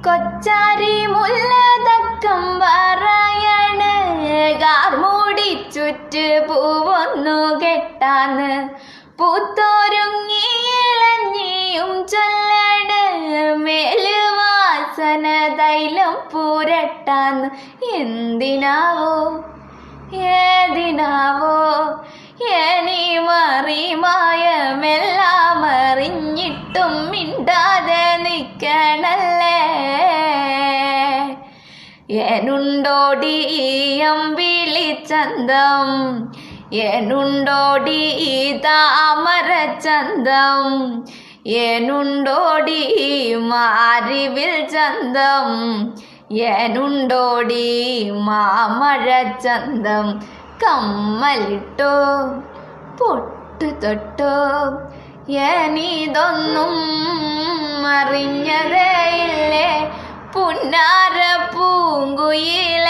കൊച്ചാരി മുല്ലതക്കം പറയണ് കാർമൂടി ചുറ്റ് പൂവൊന്നു കെട്ടാന്ന് പൂത്തോരുങ്ങിയിളഞ്ഞിയും ചൊല്ലണ് മേലുവാസന തൈലം പൂരട്ടാന്ന് എന്തിനാവോ ഏതിനാവോ എനി മറിമായമെല്ലാം അറിഞ്ഞിട്ടും മിണ്ടാതെ നിൽക്കണല്ലേ എനുണ്ടോടി അമ്പിളി ചന്തം എനുണ്ടോടി താമര ചന്തം എനുണ്ടോടി മാരിവിൽ ചന്തം എനുണ്ടോടി മാമഴ ചന്തം കമ്മലിട്ടോ പൊട്ടു തൊട്ടോ എനിതൊന്നും അറിഞ്ഞതേയില്ലേ പുന്നാര പൂങ്കുയിൽ